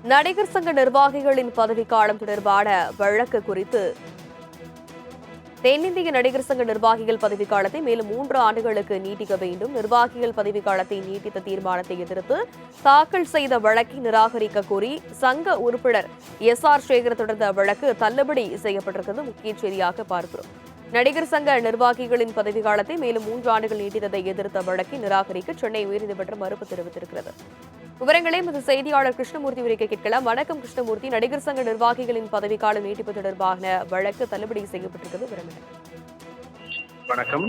நடிகர் சங்க நிர்வாகிகளின் பதவிக்காலம் தொடர்பான வழக்கு குறித்து தென்னிந்திய நடிகர் சங்க நிர்வாகிகள் பதவிக்காலத்தை மேலும் 3 ஆண்டுகளுக்கு நீட்டிக்க வேண்டும். நிர்வாகிகள் பதவிக்காலத்தை நீட்டித்த தீர்மானத்தை எதிர்த்து தாக்கல் செய்த வழக்கை நிராகரிக்க கோரி சங்க உறுப்பினர் SR சேகர் தொடர்ந்த வழக்கு தள்ளுபடி செய்யப்பட்டிருக்கிறது. முக்கிய செய்தியாக பார்க்கிறோம். நடிகர் சங்க நிர்வாகிகளின் பதவிக்காலத்தை மேலும் 3 ஆண்டுகள் நீட்டித்ததை எதிர்த்த வழக்கை நிராகரிக்க சென்னை உயர்நீதிமன்றம் மறுப்பு தெரிவித்திருக்கிறது. விவரங்களை நமது செய்தியாளர் கிருஷ்ணமூர்த்தி உரைக்க கேட்கலாம். வணக்கம் கிருஷ்ணமூர்த்தி. நடிகர் சங்க நிர்வாகிகளின் பதவிக்காலம் நீட்டிப்பு தொடர்பான வழக்கு தள்ளுபடி செய்யப்பட்டிருக்கிறது. விவரங்கள். வணக்கம்.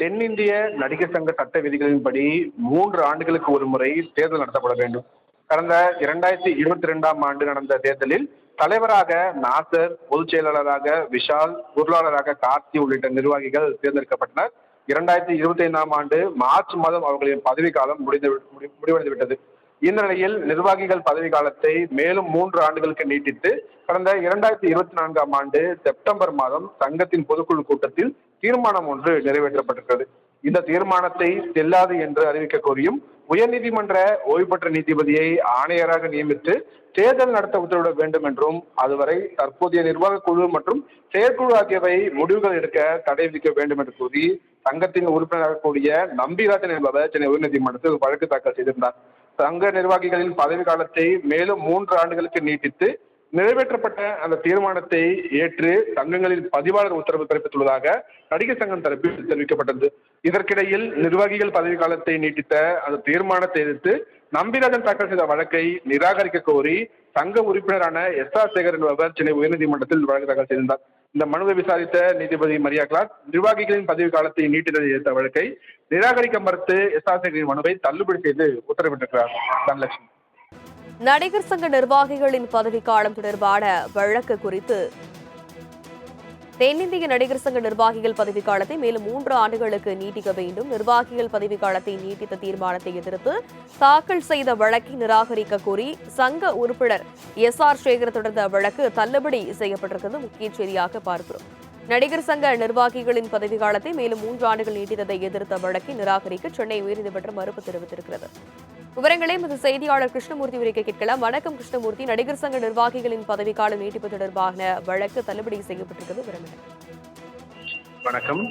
தென்னிந்திய நடிகர் சங்க சட்ட விதிகளின்படி 3 ஆண்டுகளுக்கு ஒரு முறை தேர்தல் நடத்தப்பட வேண்டும். கடந்த 2022ஆம் ஆண்டு நடந்த தேர்தலில் தலைவராக நாசர், பொதுச் செயலாளராக விஷால், பொருளாளராக கார்த்தி உள்ளிட்ட நிர்வாகிகள் தேர்ந்தெடுக்கப்பட்டனர். 2025ஆம் ஆண்டு மார்ச் மாதம் அவர்களின் பதவிக்காலம் முடிவடைந்துவிட்டது. இந்த நிலையில் நிர்வாகிகள் பதவி காலத்தை மேலும் 3 ஆண்டுகளுக்கு நீட்டித்து கடந்த 2024ஆம் ஆண்டு செப்டம்பர் மாதம் சங்கத்தின் பொதுக்குழு கூட்டத்தில் தீர்மானம் ஒன்று நிறைவேற்றப்பட்டிருக்கிறது. இந்த தீர்மானத்தை செல்லாது என்று அறிவிக்க கோரியும் உயர்நீதிமன்ற ஓய்வு பெற்ற நீதிபதியை ஆணையராக நியமித்து தேர்தல் நடத்த உத்தரவிட வேண்டும் என்றும், அதுவரை தற்போதைய நிர்வாக குழு மற்றும் செயற்குழு ஆகியவை முடிவுகள் எடுக்க தடை விதிக்க வேண்டும் என்று கூறி சங்கத்தின் உறுப்பினராக கூடிய நம்பிராஜன் என்பவர் சென்னை உயர்நீதிமன்றத்தில் வழக்கு தாக்கல் செய்திருந்தார். சங்க நிர்வாகிகளின் பதவி காலத்தை மேலும் 3 ஆண்டுகளுக்கு நீட்டித்து நிறைவேற்றப்பட்ட அந்த தீர்மானத்தை ஏற்று சங்கங்களின் பதிவாளர் உத்தரவு பிறப்பித்துள்ளதாக நடிகர் சங்கம் தரப்பில் தெரிவிக்கப்பட்டது. இதற்கிடையில் நிர்வாகிகள் பதவி காலத்தை நீட்டித்த அந்த தீர்மானத்தை எதிர்த்து நம்பிராஜன் தாக்கல் செய்த வழக்கை நிராகரிக்க கோரி சங்க உறுப்பினரான SR சேகர் என்பவர் சென்னை உயர்நீதிமன்றத்தில் வழக்கு தாக்கல் செய்திருந்தார். இந்த மனுவை விசாரித்த நீதிபதி மரியா கிளார்க் நிர்வாகிகளின் பதவி காலத்தை நீட்டித்ததை எதிர்த்த வழக்கை நிராகரிக்க மறுத்து SR சேகரின் மனுவை தள்ளுபடி செய்து உத்தரவிட்டிருக்கிறார். தனலட்சுமி. நடிகர் சங்க நிர்வாகிகளின் பதவிக்காலம் தொடர்பான வழக்கு குறித்து தென்னிந்திய நடிகர் சங்க நிர்வாகிகள் பதவிக்காலத்தை மேலும் 3 ஆண்டுகளுக்கு நீட்டிக்க வேண்டும். நிர்வாகிகள் பதவிக்காலத்தை நீட்டித்த தீர்மானத்தை எதிர்த்து தாக்கல் செய்த வழக்கை நிராகரிக்க கோரி சங்க உறுப்பினர் SR சேகர் தொடர்ந்த வழக்கு தள்ளுபடி செய்யப்பட்டிருக்கிறது. முக்கிய செய்தியாக பார்க்கிறோம். நடிகர் சங்க நிர்வாகிகளின் பதவிக்காலத்தை மேலும் 3 ஆண்டுகள் நீட்டித்ததை எதிர்த்த வழக்கை நிராகரிக்க சென்னை உயர்நீதிமன்றம் மறுப்பு தெரிவித்திருக்கிறது. விவரங்களை நமது செய்தியாளர் கிருஷ்ணமூர்த்தி உரைக்க கேட்கலாம். வணக்கம் கிருஷ்ணமூர்த்தி. நடிகர் சங்க நிர்வாகிகளின் பதவிக்காலம் நீட்டிப்பு தொடர்பான வழக்கு தள்ளுபடி செய்யப்பட்டிருக்கிறது. விவரங்கள். வணக்கம்.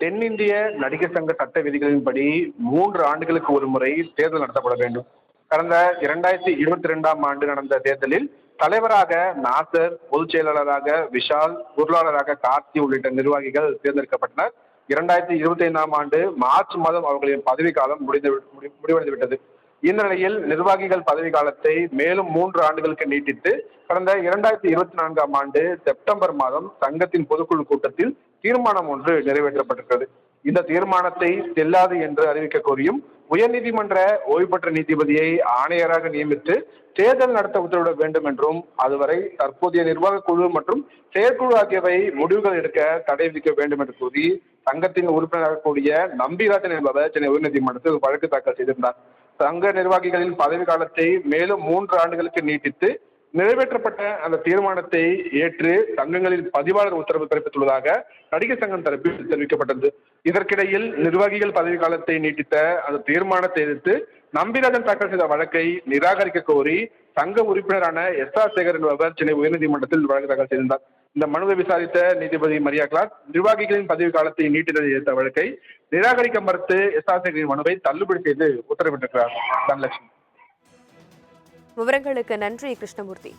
தென்னிந்திய நடிகர் சங்க சட்ட விதிகளின்படி 3 ஆண்டுகளுக்கு ஒரு முறை தேர்தல் நடத்தப்பட வேண்டும். கடந்த 2022ஆம் ஆண்டு நடந்த தேர்தலில் தலைவராக நாசர், பொதுச் செயலாளராக விஷால், பொருளாளராக கார்த்தி உள்ளிட்ட நிர்வாகிகள் தேர்ந்தெடுக்கப்பட்டனர். 2025ஆம் ஆண்டு மார்ச் மாதம் அவர்களின் பதவிக்காலம் முடிவடைந்துவிட்டது. இந்த நிலையில் நிர்வாகிகள் பதவி காலத்தை மேலும் 3 ஆண்டுகளுக்கு நீட்டித்து கடந்த 2024ஆம் ஆண்டு செப்டம்பர் மாதம் சங்கத்தின் பொதுக்குழு கூட்டத்தில் தீர்மானம் ஒன்று நிறைவேற்றப்பட்டிருக்கிறது. இந்த தீர்மானத்தை செல்லாது என்று அறிவிக்க கோரியும் உயர்நீதிமன்ற ஓய்வு பெற்ற நீதிபதியை ஆணையராக நியமித்து தேர்தல் நடத்த உத்தரவிட வேண்டும் என்றும், அதுவரை தற்போதைய நிர்வாக குழு மற்றும் செயற்குழு ஆகியவை முடிவுகள் எடுக்க தடை விதிக்க வேண்டும் என்று கூறி சங்கத்தின் உறுப்பினராக கூடிய நம்பிராஜன் என்பவர் சென்னை உயர்நீதிமன்றத்தில் வழக்கு தாக்கல் செய்திருந்தார். சங்க நிர்வாகிகளின் பதவி காலத்தை மேலும் 3 ஆண்டுகளுக்கு நீட்டித்து நிறைவேற்றப்பட்ட அந்த தீர்மானத்தை ஏற்று சங்கங்களின் பதிவாளர் உத்தரவு பிறப்பித்துள்ளதாக நடிகர் சங்கம் தரப்பில் தெரிவிக்கப்பட்டது. இதற்கிடையில் நிர்வாகிகள் பதவி காலத்தை நீட்டித்த அந்த தீர்மானத்தை எதிர்த்து நம்பிராஜன் தாக்கல் செய்த வழக்கை நிராகரிக்க கோரி சங்க உறுப்பினரான SR சேகர் என்பவர் சென்னை உயர்நீதிமன்றத்தில் வழக்கு தாக்கல் செய்திருந்தார். இந்த மனுவை விசாரித்த நீதிபதி மரியா கிளார்க் நிர்வாகிகளின் பதவி காலத்தை நீட்டித்ததை எதிர்த்த வழக்கை நிராகரிக்க மறுத்து SR சேகரின் மனுவை தள்ளுபடி செய்து உத்தரவிட்டிருக்கிறார். தனலட்சுமி. விவரங்களுக்கு நன்றி கிருஷ்ணமூர்த்தி.